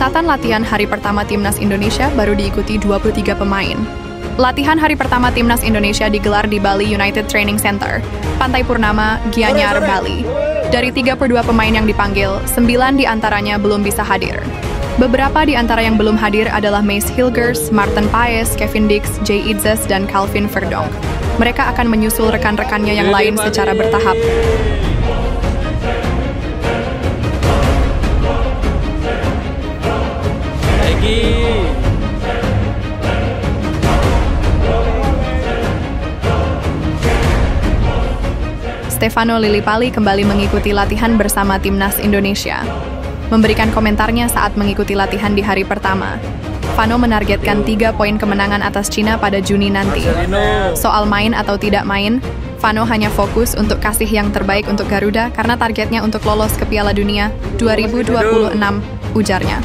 Pemusatan latihan hari pertama Timnas Indonesia baru diikuti 23 pemain. Latihan hari pertama Timnas Indonesia digelar di Bali United Training Center, Pantai Purnama, Gianyar, Bali. Dari 32 pemain yang dipanggil, 9 diantaranya belum bisa hadir. Beberapa di antara yang belum hadir adalah Mace Hilgers, Martin Paes, Kevin Dix, Jay Idzes, dan Calvin Verdonk. Mereka akan menyusul rekan-rekannya yang lain secara bertahap. Stefano Lillipali kembali mengikuti latihan bersama Timnas Indonesia. Memberikan komentarnya saat mengikuti latihan di hari pertama, Vano menargetkan 3 poin kemenangan atas Cina pada Juni nanti. Soal main atau tidak main, Vano hanya fokus untuk kasih yang terbaik untuk Garuda karena targetnya untuk lolos ke Piala Dunia 2026, ujarnya.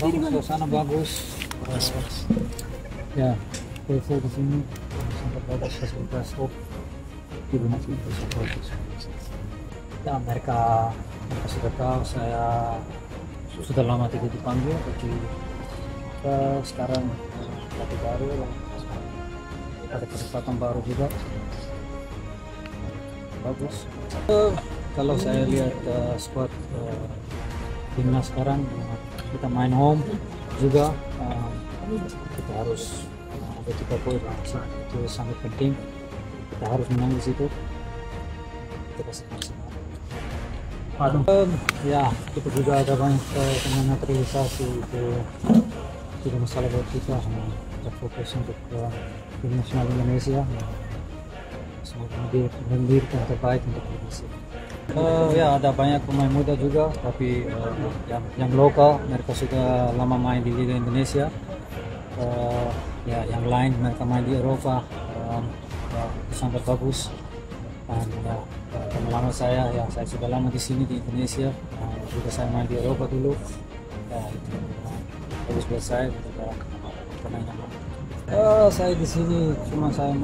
Suasana bagus. Ya, saya di sini sangat bagus, fasilitas top. Ya, mereka sudah tahu saya sudah lama tidak dipanggil, tapi sekarang pelatih baru, ada kesempatan baru juga. Bagus. Kalau saya lihat squad timnas sekarang, kita main home juga, kita harus ada 3 poin, itu sangat penting. Kita harus menang di situ. Kita kasih maksimal. Ya, kita juga ada banyak naturalisasi, itu tidak masalah buat kita. Kita fokus untuk tim nasional Indonesia. Semoga memberikan terbaik untuk Indonesia. Ya, ada banyak pemain muda juga, tapi yang lokal mereka sudah lama main di Liga Indonesia. Ya, yang lain mereka main di Eropa. Sangat bagus, dan pengalaman saya sudah lama di sini di Indonesia, juga saya main di Eropa dulu, ya itu bagus buat saya ketika pemain saya di sini. Cuma saya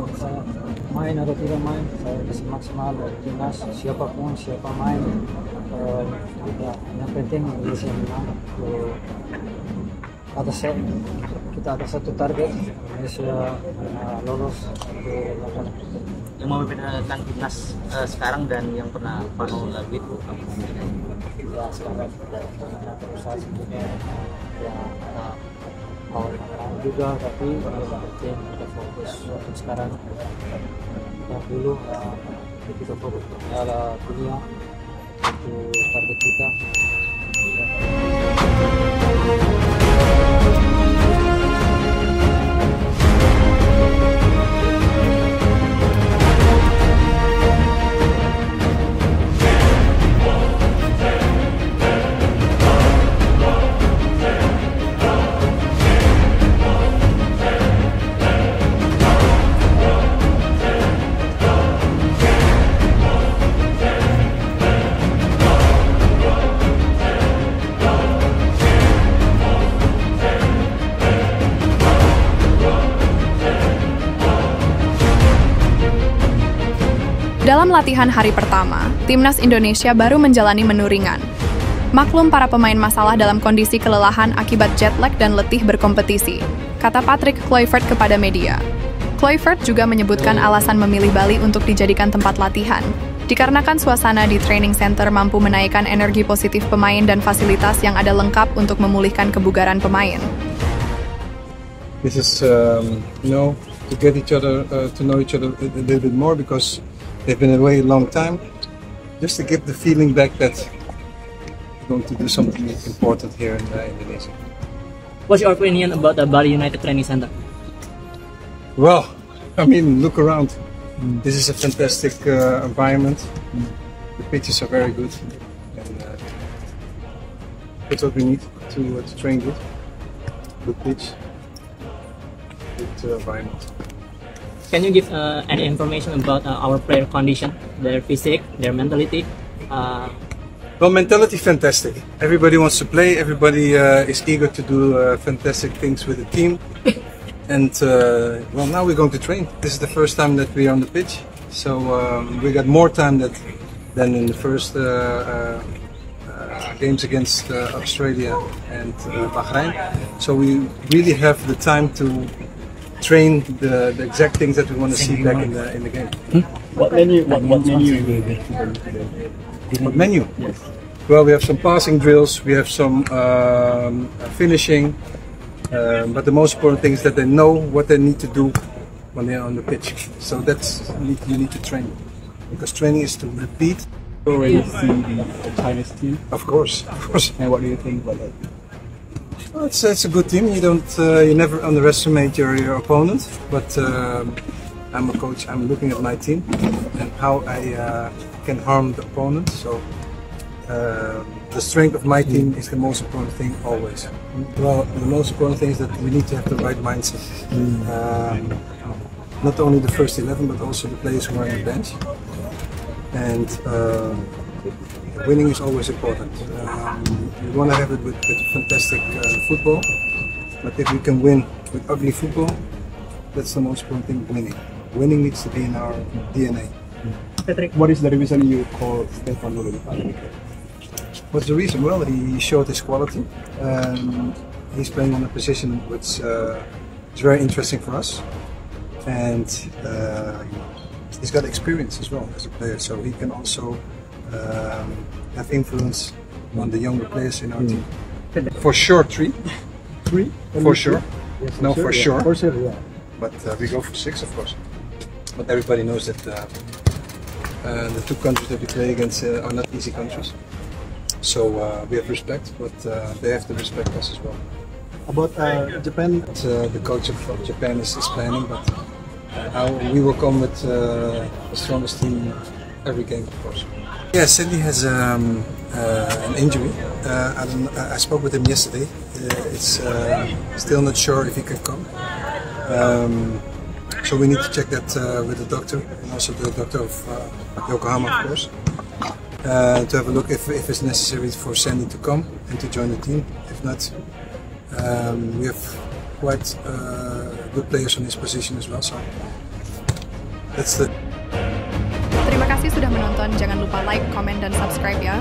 main atau tidak main, saya kasih maksimal dari timnas, siapapun siapa main, yang penting Indonesia menang. Kita ada satu target, Indonesia lolos ke 8. Yang mau berbeda tentang timnas sekarang dan yang pernah Vano lalui itu ya, sekarang naturalisasi juga ya, mau juga, tapi penting kita fokus untuk sekarang. Kita dulu kita fokus ke Piala Dunia, itu target kita. Dalam latihan hari pertama, Timnas Indonesia baru menjalani menu ringan. Maklum para pemain masalah dalam kondisi kelelahan akibat jet lag dan letih berkompetisi, kata Patrick Kluivert kepada media. Kluivert juga menyebutkan alasan memilih Bali untuk dijadikan tempat latihan, dikarenakan suasana di training center mampu menaikkan energi positif pemain dan fasilitas yang ada lengkap untuk memulihkan kebugaran pemain. This is, to get each other, to know each other a little bit more, because they've been away a long time, just to give the feeling back that we're going to do something important here in Indonesia. What's your opinion about the Bali United Training Center? Well, I mean, look around. This is a fantastic environment. The pitches are very good, and that's what we need to train with. Good pitch, good environment. Can you give any information about our player condition, their physique, their mentality? Well, mentality fantastic. Everybody wants to play. Everybody is eager to do fantastic things with the team. And well, now we're going to train. This is the first time that we are on the pitch, so we got more time than in the first games against Australia and Bahrain. So we really have the time to train the exact things that we want to see back in the game. What menu? What menu? What menu? Yes. Well, we have some passing drills, we have some finishing, but the most important thing is that they know what they need to do when they're on the pitch. So that's you need to train, because training is to repeat. You already see the Chinese team. Of course, of course. And what do you think about that? Well, it's a good team. You never underestimate your opponent. But I'm a coach. I'm looking at my team and how I can harm the opponent. So the strength of my team is the most important thing always. Well, the most important thing is that we need to have the right mindset. Not only the first 11, but also the players who are on the bench. And winning is always important. We want to have it with fantastic football, but if we can win with ugly football, that's the most important thing, winning. Winning needs to be in our DNA. Patrick, what is the reason you call Stefan Lulun? What's the reason? Well, he showed his quality. He's playing on a position which is very interesting for us. And he's got experience as well as a player, so he can also have influence on the younger players in our team. For sure, three. Three? For sure. Yes, No, for sure. For sure, yeah. But we go for 6, of course. But everybody knows that the two countries that we play against are not easy countries. So we have respect, but they have to respect us as well. About Japan? The coach of Japan is planning, but we will come with the strongest team every game, of course. Yeah, Sandy has an injury. I spoke with him yesterday. It's still not sure if he can come. So we need to check that with the doctor and also the doctor of Yokohama, of course, to have a look if it's necessary for Sandy to come and to join the team. If not, we have quite good players on his position as well. So that's the. Terima kasih sudah menonton. Jangan lupa like, comment, dan subscribe ya.